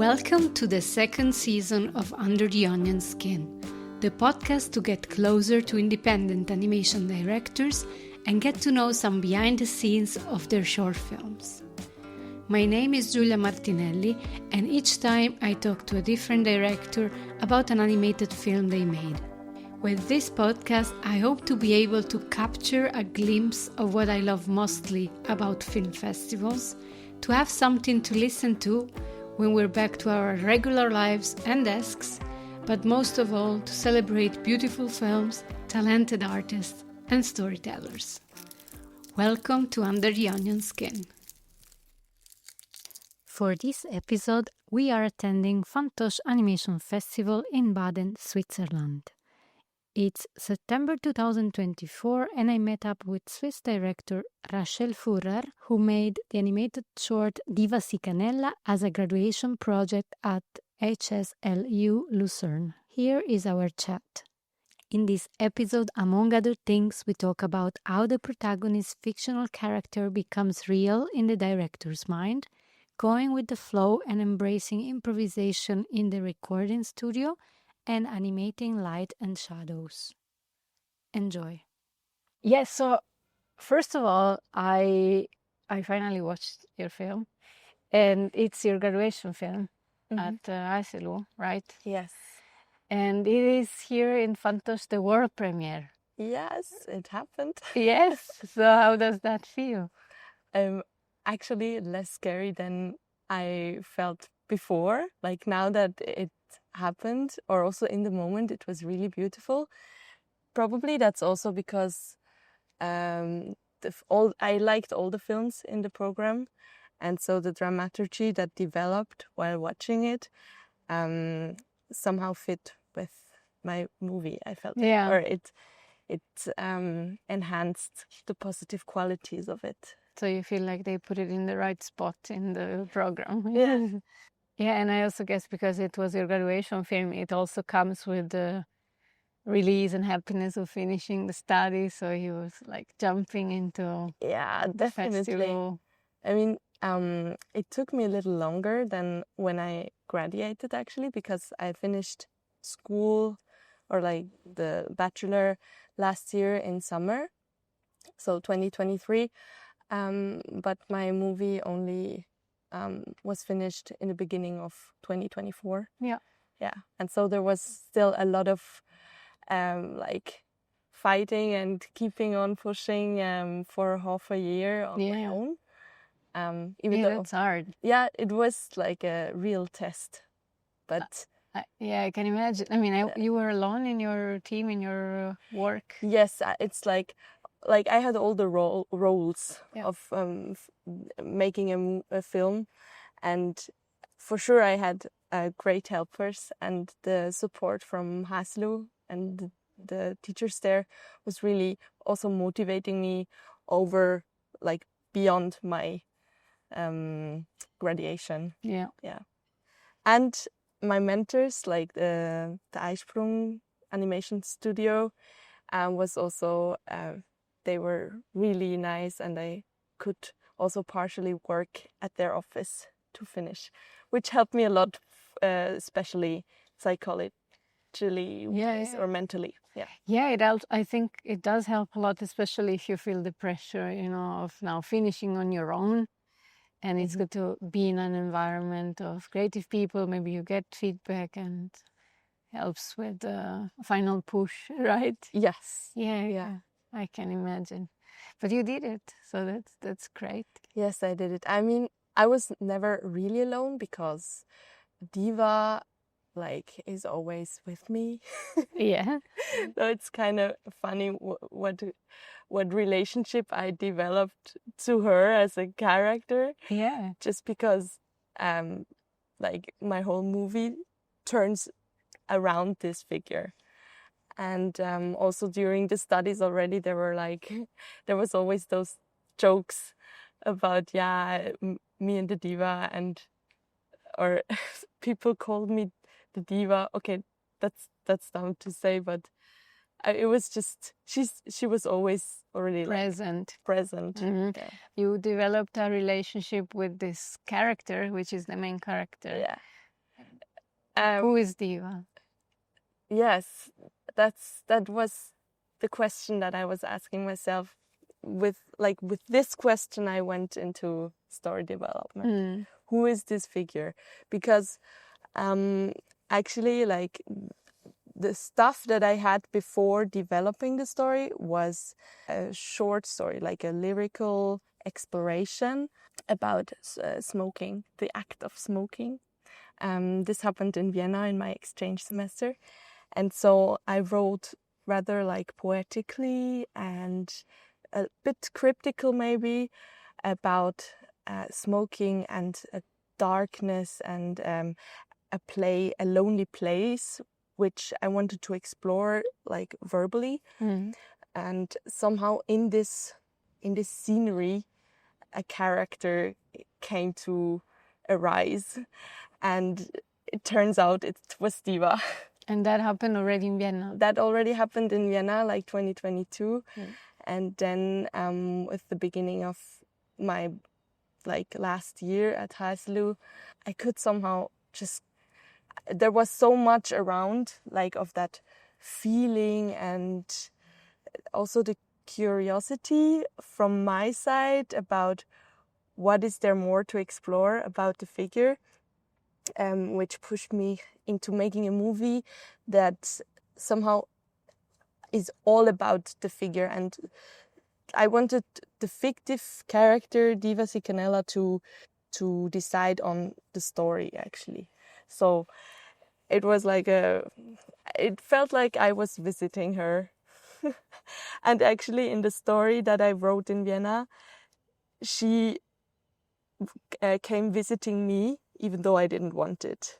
Welcome to the second season of Under the Onion Skin, the podcast to get closer to independent animation directors and get to know some behind the scenes of their short films. My name is Giulia Martinelli, and each time I talk to a different director about an animated film they made. With this podcast, I hope to be able to capture a glimpse of what I love mostly about film festivals, to have something to listen to when we're back to our regular lives and desks, but most of all to celebrate beautiful films, talented artists, and storytellers. Welcome to Under the Onion Skin. For this episode, we are attending Fantoche Animation Festival in Baden, Switzerland. It's September 2024 and I met up with Swiss director Rachelle Ferrer, who made the animated short Diva Sicanella as a graduation project at HSLU Lucerne. Here is our chat. In this episode, among other things, we talk about how the protagonist's fictional character becomes real in the director's mind, going with the flow and embracing improvisation in the recording studio, and animating light and shadows. Enjoy. Yes, so first of all, I finally watched your film, and it's your graduation film at HSLU, right? Yes. And it is here in Fantoche, the world premiere. Yes, it happened. Yes, so how does that feel? Actually less scary than I felt before. Like now that it happened, or also in the moment, it was really beautiful. Probably that's also because I liked all the films in the program, and so the dramaturgy that developed while watching it somehow fit with my movie. I felt, or it enhanced the positive qualities of it. So you feel like they put it in the right spot in the program. Yeah. Yeah, and I also guess because it was your graduation film, it also comes with the release and happiness of finishing the study. So he was like jumping into definitely. Festival. I mean, it took me a little longer than when I graduated, actually, because I finished school or like the bachelor last year in summer, so 2023. But my movie only was finished in the beginning of 2024. Yeah. And so there was still a lot of like fighting and keeping on pushing for half a year on my own. Even though that's hard. Yeah, it was like a real test. But I can imagine. I mean, you were alone in your team, in your work. Yes, it's like I had all the roles of making a film, and for sure I had great helpers, and the support from HSLU and the teachers there was really also motivating me over, like, beyond my graduation. Yeah. And my mentors, like the Eisprung animation studio, was also they were really nice, and I could also partially work at their office to finish, which helped me a lot, especially psychologically or mentally. I think it does help a lot, especially if you feel the pressure, of now finishing on your own. And it's good to be in an environment of creative people. Maybe you get feedback and helps with the final push, right? Yes. Yeah. I can imagine. But you did it, so that's great. Yes, I did it. I mean, I was never really alone because Diva, like, is always with me. Yeah. So it's kind of funny what relationship I developed to her as a character. Yeah. Just because, like, my whole movie turns around this figure. And also during the studies already, there was always those jokes about me and the Diva, or people called me the Diva. Okay, that's dumb to say, but it was just she was always already present. Mm-hmm. Yeah. You developed a relationship with this character, which is the main character. Yeah. Who is Diva? Yes, that was the question that I was asking myself. With this question, I went into story development. Who is this figure? Because actually, like, the stuff that I had before developing the story was a short story, like a lyrical exploration about smoking, the act of smoking. This happened in Vienna in my exchange semester. And so I wrote rather like poetically and a bit cryptical maybe about smoking and darkness and a lonely place, which I wanted to explore like verbally. And somehow in this scenery, a character came to arise, and it turns out it was Diva. And that happened already in Vienna? That already happened in Vienna, like 2022. And then with the beginning of my like last year at HSLU, I could somehow just, there was so much around like of that feeling, and also the curiosity from my side about what is there more to explore about the figure, which pushed me into making a movie that somehow is all about the figure. And I wanted the fictive character Diva Sicanella to decide on the story, actually. So it was like it felt like I was visiting her. And actually in the story that I wrote in Vienna, she came visiting me, even though I didn't want it.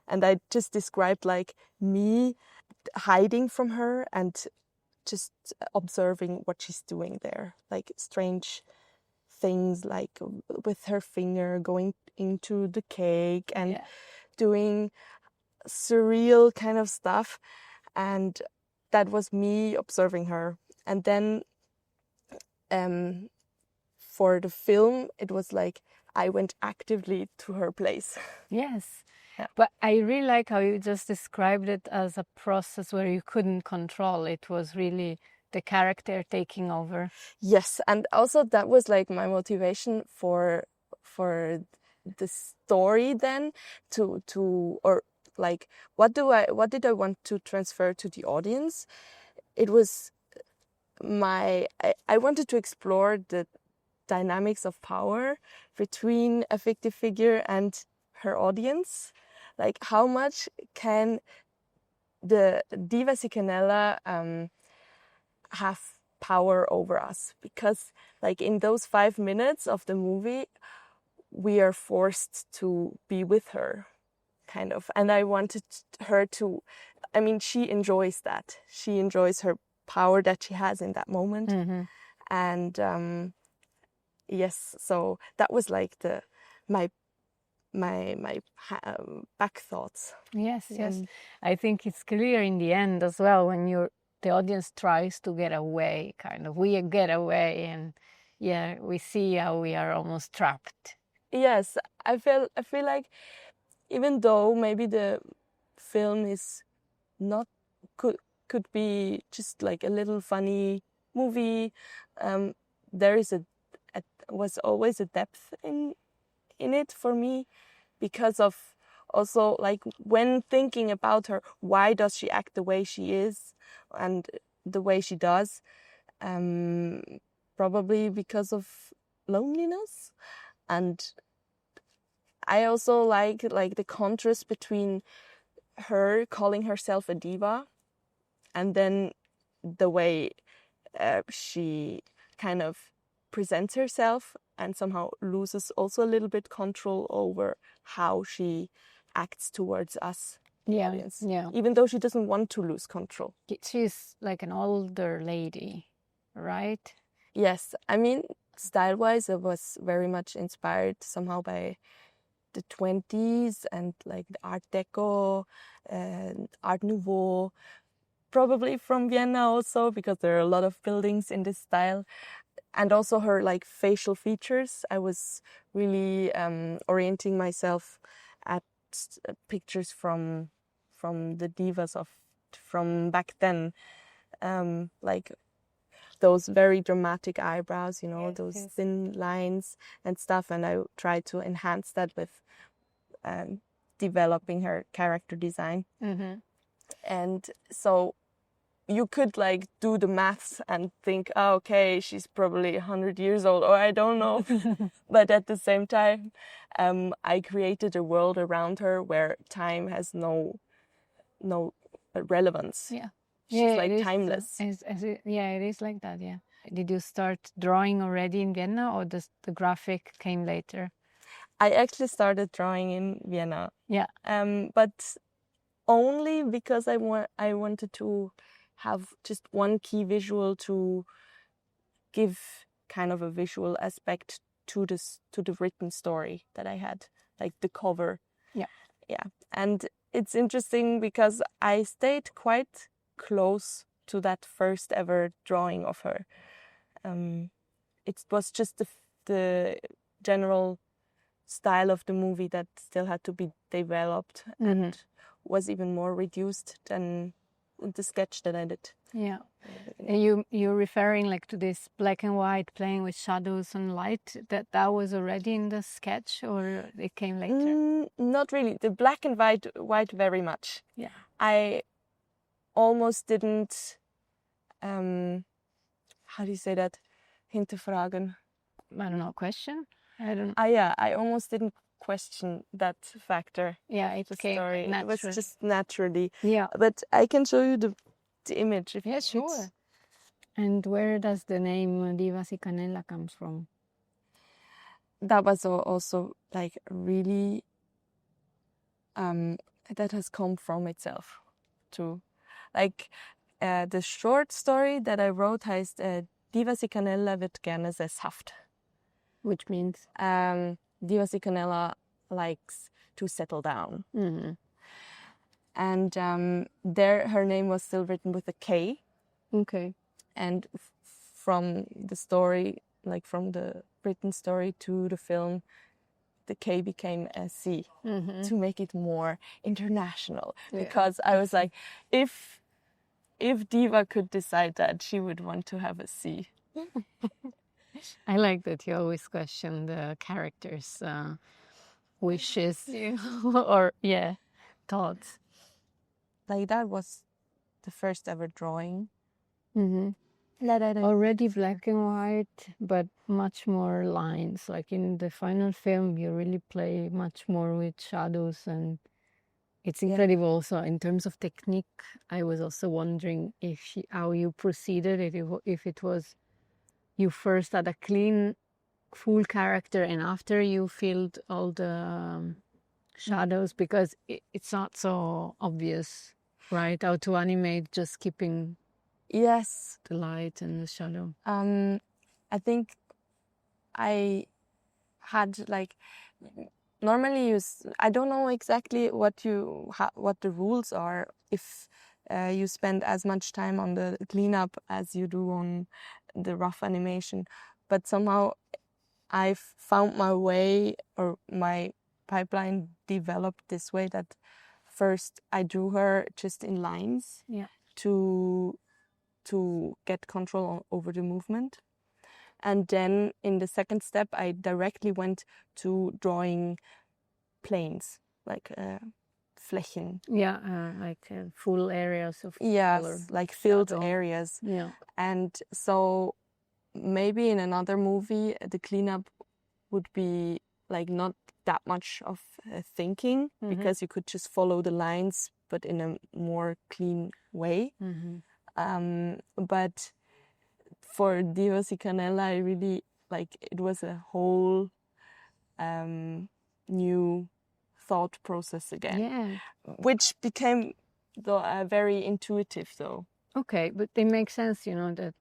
And I just described like me hiding from her and just observing what she's doing there, like strange things, like with her finger going into the cake and doing surreal kind of stuff. And that was me observing her. And then for the film, it was like I went actively to her place. Yes. Yeah. But I really like how you just described it as a process where you couldn't control. It was really the character taking over. Yes, and also that was like my motivation for the story then, to or like what did I want to transfer to the audience. It was I wanted to explore the dynamics of power between a fictive figure and her audience. Like, how much can the Diva Sicanella have power over us? Because like in those 5 minutes of the movie, we are forced to be with her, kind of. And I wanted her to, I mean, she enjoys that. She enjoys her power that she has in that moment. And yes, so that was like my back thoughts. Yes. I think it's clear in the end as well, when the audience tries to get away, kind of. We get away, and we see how we are almost trapped. Yes, I feel like even though maybe the film is not could be just like a little funny movie, there is was always a depth in it for me, because of also like when thinking about her, why does she act the way she is and the way she does? Probably because of loneliness. And I also like the contrast between her calling herself a diva and then the way she kind of presents herself, and somehow loses also a little bit control over how she acts towards us, audience. Even though she doesn't want to lose control. She's like an older lady, right? Yes, I mean, style-wise, I was very much inspired somehow by the 20s and like the Art Deco and Art Nouveau, probably from Vienna also, because there are a lot of buildings in this style. And also her like facial features. I was really orienting myself at pictures from the divas from back then, like those very dramatic eyebrows, you know, those thin lines and stuff. And I tried to enhance that with developing her character design. And so you could like do the maths and think, oh, okay, she's probably 100 years old, or I don't know. But at the same time, I created a world around her where time has no relevance. Yeah. She's like timeless. It is like that, yeah. Did you start drawing already in Vienna, or the graphic came later? I actually started drawing in Vienna. Yeah. But only because I wanted to have just one key visual to give kind of a visual aspect to the written story that I had, like the cover. Yeah. And it's interesting because I stayed quite close to that first ever drawing of her. It was just the general style of the movie that still had to be developed and was even more reduced than the sketch that I did. Yeah. You're referring like to this black and white playing with shadows and light, that was already in the sketch, or it came later? Not really. The black and white very much. Yeah. I almost didn't how do you say that? Hinterfragen. I don't know, question? I don't. I almost didn't question that factor. Yeah, it came story. naturally. It was just naturally. Yeah. But I can show you the image. Yeah, sure. And where does the name Diva Sicanella comes from? That was also like really that has come from itself too. Like the short story that I wrote heißt Diva Sicanella wird gerne sesshaft. Which means? Diva Sicanella likes to settle down. And there her name was still written with a K. Okay. And from the story, like from the written story to the film, the K became a C to make it more international. Yeah. Because I was like, if Diva could decide that, she would want to have a C. I like that you always question the characters' wishes or thoughts. Like that was the first ever drawing. Already black and white, but much more lines. Like in the final film, you really play much more with shadows, and it's incredible. So in terms of technique, I was also wondering how you proceeded, if it was you first had a clean, full character, and after you filled all the shadows, because it's not so obvious, right? How to animate just keeping the light and the shadow. I think I had like normally I don't know exactly what the rules are if you spend as much time on the cleanup as you do on the rough animation, but somehow I've found my way, or my pipeline developed this way that first I drew her just in lines to get control over the movement. And then in the second step, I directly went to drawing planes, like Flächen. Like full areas of color. Yes, like filled areas. Yeah. And so maybe in another movie, the cleanup would be like not that much of thinking, because you could just follow the lines, but in a more clean way. But for Diva Sicanella, I really it was a whole new thought process again, which became very intuitive though. Okay, but it makes sense, that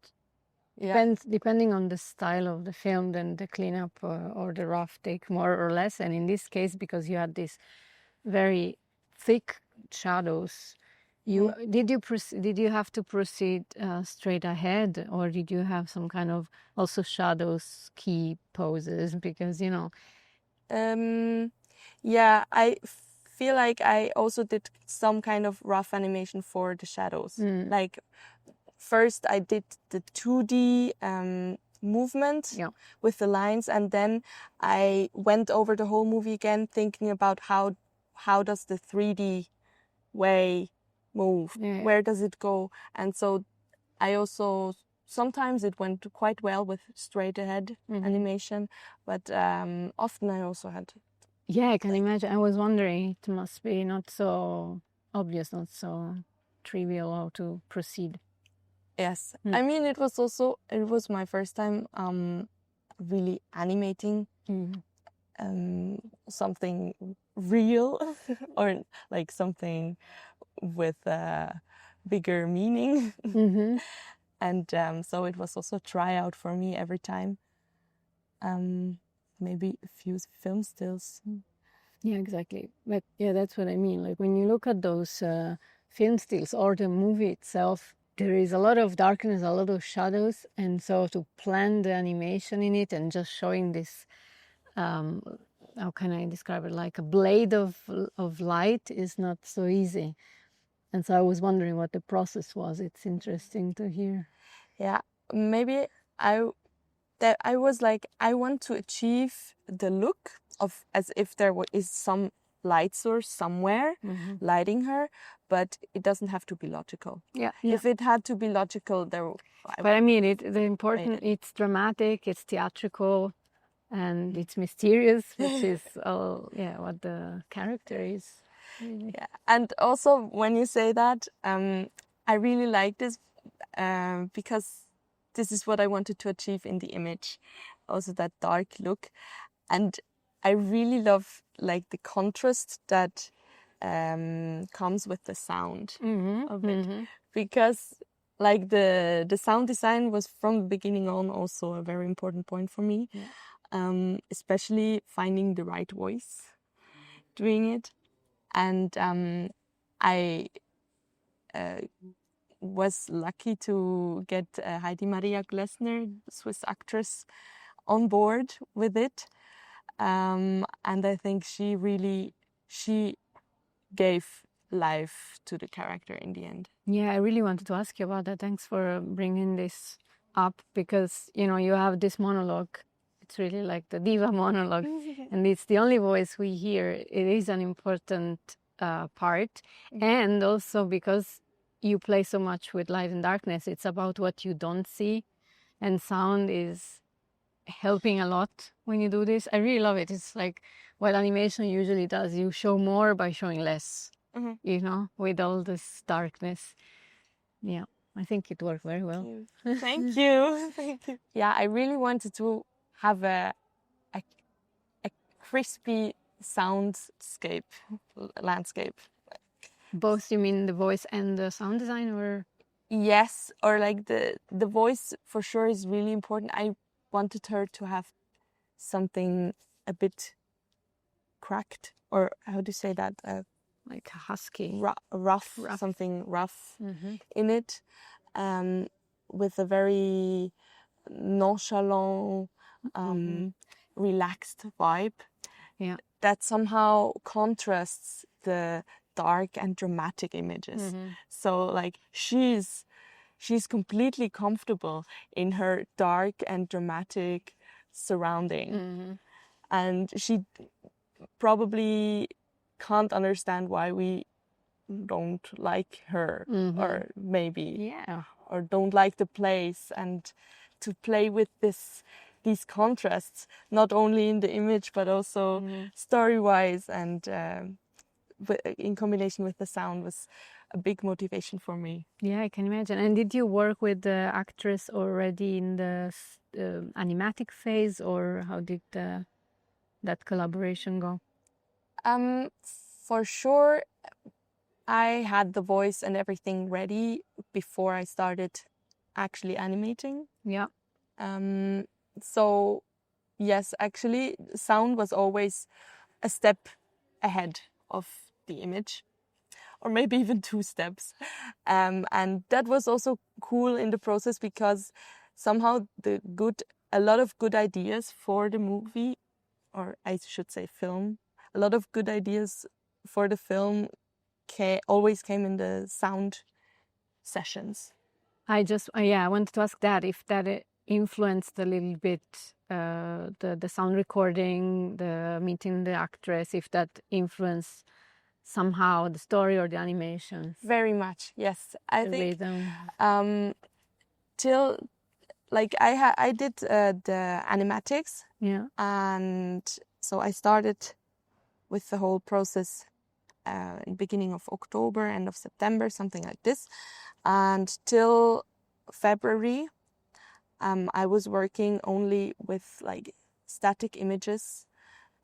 depending on the style of the film, then the cleanup or the rough take more or less. And in this case, because you had these very thick shadows, did you have to proceed straight ahead, or did you have some kind of also shadows key poses? Because I feel like I also did some kind of rough animation for the shadows. Like first I did the 2D movement with the lines, and then I went over the whole movie again, thinking about how does the 3D way move, where does it go, and so I also sometimes it went quite well with straight ahead animation, but often I also had. Yeah, I can imagine. I was wondering, it must be not so obvious, not so trivial how to proceed. Yes, I mean it was my first time really animating something real or like something with a bigger meaning. And so it was also a tryout for me every time. Maybe a few film stills. Yeah, exactly. But yeah, that's what I mean. Like when you look at those film stills or the movie itself, there is a lot of darkness, a lot of shadows, and so to plan the animation in it and just showing this, how can I describe it? Like a blade of light is not so easy. And so I was wondering what the process was. It's interesting to hear. Yeah, maybe I was like, I want to achieve the look of as if there is some light source somewhere lighting her, but it doesn't have to be logical. Yeah. If it had to be logical, But I mean, it's dramatic, it's theatrical, and it's mysterious, which is what the character is. Really. Yeah, and also when you say that, I really like this because this is what I wanted to achieve in the image, also that dark look, and I really love like the contrast that comes with the sound of it, because like the sound design was from the beginning on also a very important point for me, especially finding the right voice doing it. And I was lucky to get Heidi Maria Glessner, Swiss actress, on board with it. And I think she gave life to the character in the end. Yeah, I really wanted to ask you about that. Thanks for bringing this up, because, you know, you have this monologue. It's really like the diva monologue, and it's the only voice we hear. It is an important part. And also because you play so much with light and darkness, it's about what you don't see, and sound is helping a lot when you do this. I really love it. It's like what animation usually does. You show more by showing less, you know, with all this darkness. Yeah, I think it worked very well. Thank you. Thank you. Yeah, I really wanted to have a crispy soundscape, landscape. Both, you mean the voice and the sound design, or? Yes, or like the voice for sure is really important. I wanted her to have something a bit cracked, or how do you say that? Like husky, rough, something rough in it, with a very nonchalant, relaxed vibe. Yeah, that somehow contrasts the dark and dramatic images. So like she's completely comfortable in her dark and dramatic surrounding, and she probably can't understand why we don't like her, or maybe or don't like the place, and to play with these contrasts, not only in the image but also story-wise, and in combination with the sound, was a big motivation for me. Yeah, I can imagine. And did you work with the actress already in the animatic phase, or how did that collaboration go? For sure, I had the voice and everything ready before I started actually animating. Yeah. So yes, actually, sound was always a step ahead of the image, or maybe even 2 steps. And that was also cool in the process, because somehow a lot of good ideas for the movie, or I should say film, a lot of good ideas for the film always came in the sound sessions. I wanted to ask that if that influenced a little bit the sound recording, the meeting the actress, if that influenced somehow the story or the animation. Very much, yes. I the think rhythm. till like I did the animatics, Yeah. and so I started with the whole process in beginning of October, end of September, something like this, and till February I was working only with like static images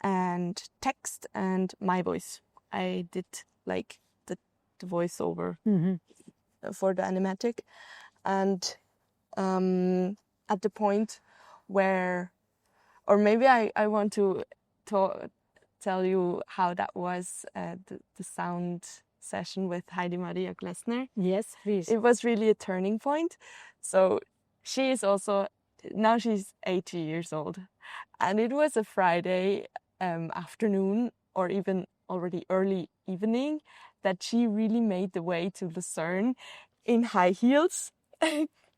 and text and my voice. I did like the voiceover for the animatic, and at the point where, or maybe I want to tell you how that was the sound session with Heidi Maria Glessner. Yes, please. It was really a turning point. So she is also, now she's 80 years old, and it was a Friday afternoon or even already early evening that she really made the way to Lucerne in high heels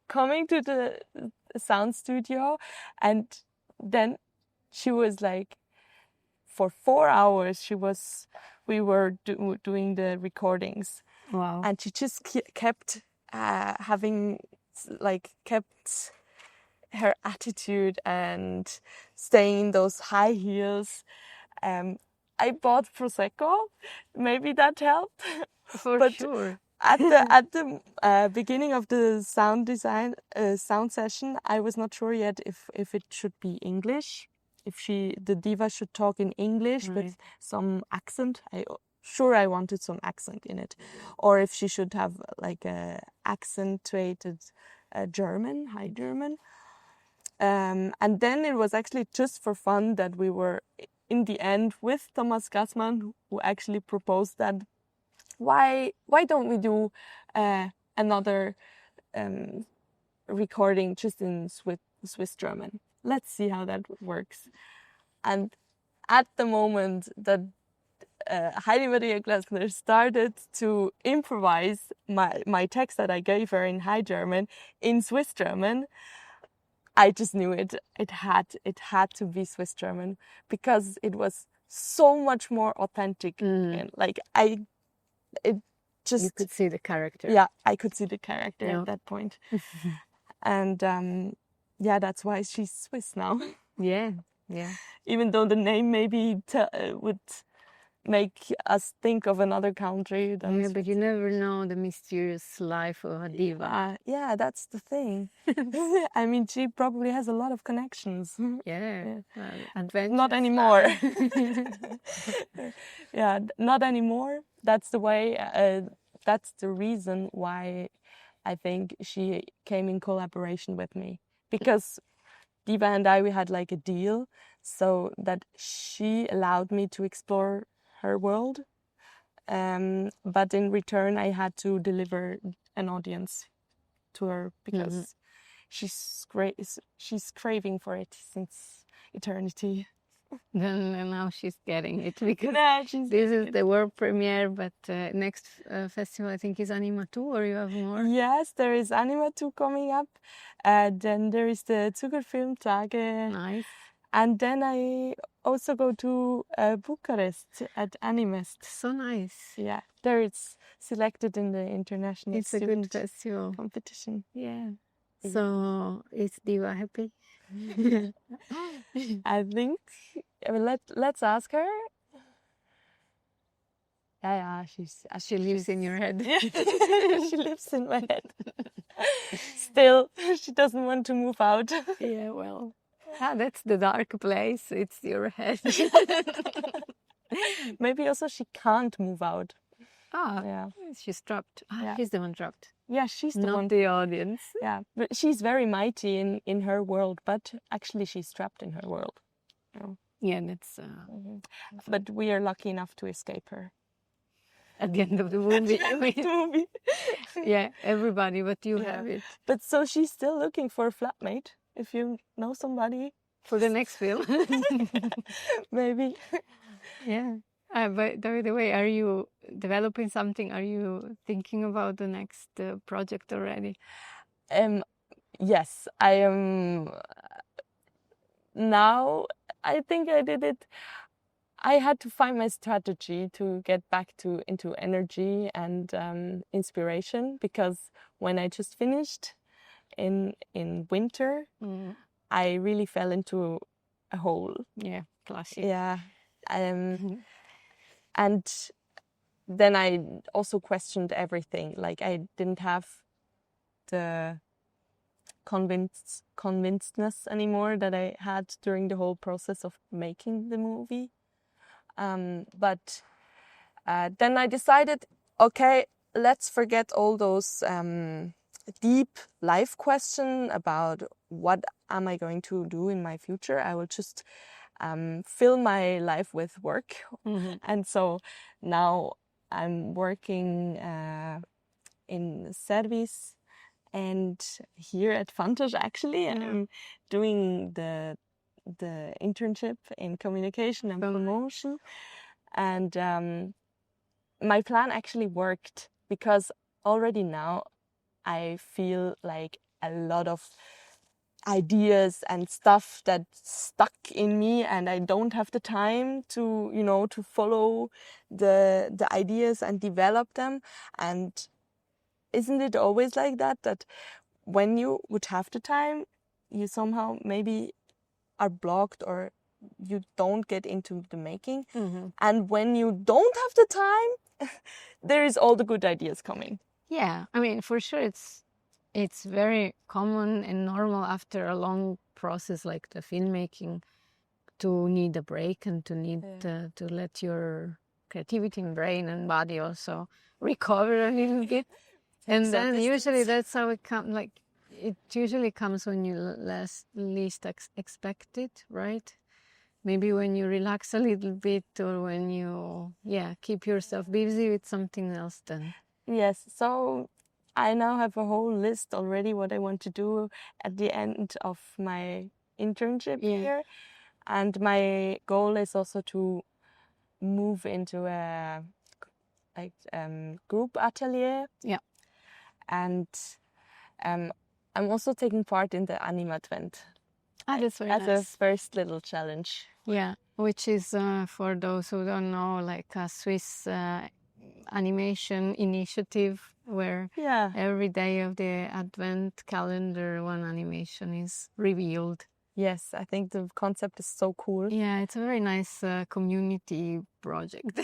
coming to the sound studio, and then she was like, for 4 hours we were doing the recordings. Wow. And she just kept kept her attitude and staying in those high heels. I bought Prosecco, maybe that helped. For sure. At the beginning of the sound session, I was not sure yet if it should be English, if the diva should talk in English with some accent. I wanted some accent in it, or if she should have like a accentuated German, high German. And then it was actually just for fun that we were in the end with Thomas Gassmann, who actually proposed that. Why don't we do another recording just in Swiss German? Let's see how that works. And at the moment that Heidi Maria Glessner started to improvise my text that I gave her in High German in Swiss German, I just knew it. It had to be Swiss German, because it was so much more authentic. And you could see the character. Yeah, I could see the character at that point. And that's why she's Swiss now. Yeah. Even though the name maybe would make us think of another country. Yeah, but you never know the mysterious life of a diva. Yeah, that's the thing. I mean, she probably has a lot of connections. Yeah. Adventures. Not anymore. Yeah, not anymore. That's the way. That's the reason why I think she came in collaboration with me, because Diva and we had like a deal, so that she allowed me to explore her world, but in return I had to deliver an audience to her, because she's craving for it since eternity. Then now she's getting it, because this is the world premiere, but next festival I think is Anima 2, or you have more? Yes, there is Anima 2 coming up, then there is the Zuckerfilmtage. Nice. And then I also go to Bucharest at Animest. So nice. Yeah, there it's selected in the international It's a good festival competition. Yeah. So is Diva happy? I think let's ask her. Yeah, she lives in your head. She lives in my head. Still, she doesn't want to move out. Yeah, well. That's the dark place. It's your head. Maybe also she can't move out. Yeah. She's trapped. She's the one trapped. Yeah, she's the one. Not the audience. Yeah, but she's very mighty in her world, but actually she's trapped in her world. Yeah, that's. But we are lucky enough to escape her. At the end of the movie. Yeah, everybody, but you have it. But so she's still looking for a flatmate. If you know somebody for the next film, maybe. Yeah. By the way, are you developing something? Are you thinking about the next project already? Yes, I am. Now, I think I did it. I had to find my strategy to get back into energy and inspiration, because when I just finished in winter, I really fell into a hole. Yeah, classic. Yeah, and then I also questioned everything. Like, I didn't have the convincedness anymore that I had during the whole process of making the movie. But then I decided, okay, let's forget all those deep life questions about what am I going to do in my future. I will just fill my life with work. And so now I'm working in service and here at Fantosch, actually. I'm doing the internship in communication and promotion. And my plan actually worked, because already now I feel like a lot of ideas and stuff that stuck in me, and I don't have the time to to follow the ideas and develop them. And isn't it always like that when you would have the time, you somehow maybe are blocked, or you don't get into the making? And when you don't have the time, there is all the good ideas coming. Yeah, I mean, for sure, it's very common and normal after a long process like the filmmaking to need a break and to need to let your creativity and brain and body also recover a little bit. And then usually that's how it comes. Like, it usually comes when you least expect it, right? Maybe when you relax a little bit, or when you keep yourself busy with something else. Then yes, so I now have a whole list already what I want to do at the end of my internship here, and my goal is also to move into a group atelier. Yeah. And I'm also taking part in the Animadvent. That's very as nice. a first little challenge. Yeah, which is, for those who don't know, like a Swiss animation initiative where every day of the Advent calendar, one animation is revealed. Yes, I think the concept is so cool. Yeah, it's a very nice community project,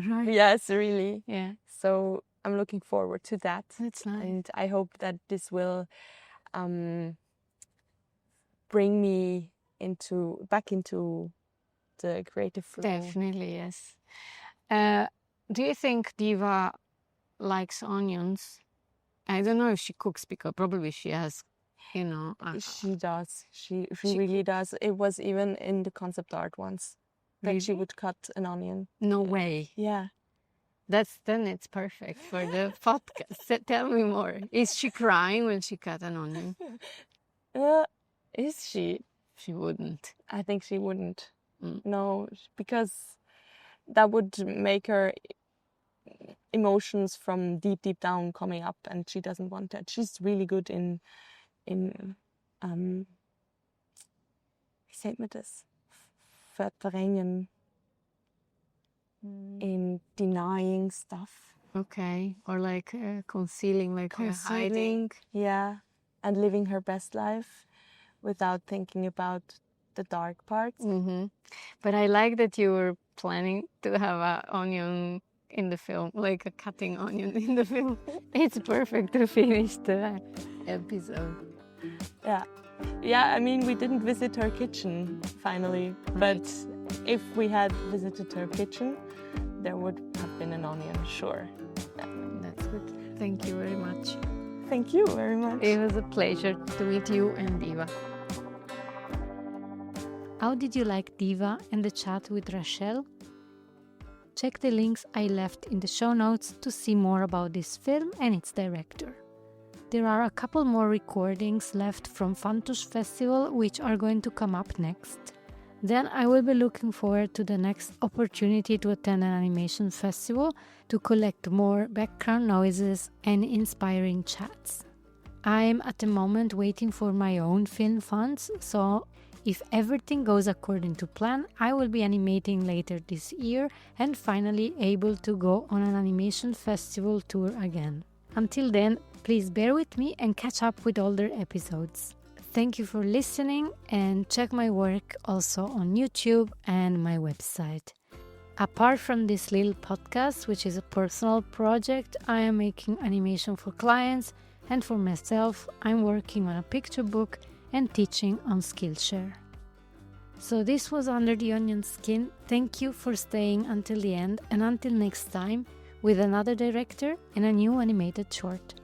right? Yes, really. Yeah. So I'm looking forward to that. That's nice. And I hope that this will bring me back into the creative flow. Definitely, yes. Do you think Diva likes onions? I don't know if she cooks, because probably she has, She does. She really does. It was even in the concept art once that she would cut an onion. No way. Yeah. Then it's perfect for the podcast. Tell me more. Is she crying when she cut an onion? Is she? She wouldn't. I think she wouldn't. No, because that would make her emotions from deep down coming up, and she doesn't want that. She's really good in wie sagt man das? Verdrängen. In denying stuff. Okay, or like concealing, like hiding. Yeah, and living her best life without thinking about the dark parts. But I like that you were planning to have an onion in the film, like a cutting onion in the film. It's perfect to finish the episode. Yeah, I mean, we didn't visit her kitchen finally, but if we had visited her kitchen, there would have been an onion, sure. That's good. Thank you very much. Thank you very much. It was a pleasure to meet you and Diva. How did you like Diva and the chat with Rachelle? Check the links I left in the show notes to see more about this film and its director. There are a couple more recordings left from Fantosch Festival which are going to come up next. Then I will be looking forward to the next opportunity to attend an animation festival to collect more background noises and inspiring chats. I'm at the moment waiting for my own film funds, so if everything goes according to plan, I will be animating later this year and finally able to go on an animation festival tour again. Until then, please bear with me and catch up with older episodes. Thank you for listening and check my work also on YouTube and my website. Apart from this little podcast, which is a personal project, I am making animation for clients, and for myself, I'm working on a picture book and teaching on Skillshare. So this was Under the Onion Skin. Thank you for staying until the end, and until next time with another director and a new animated short.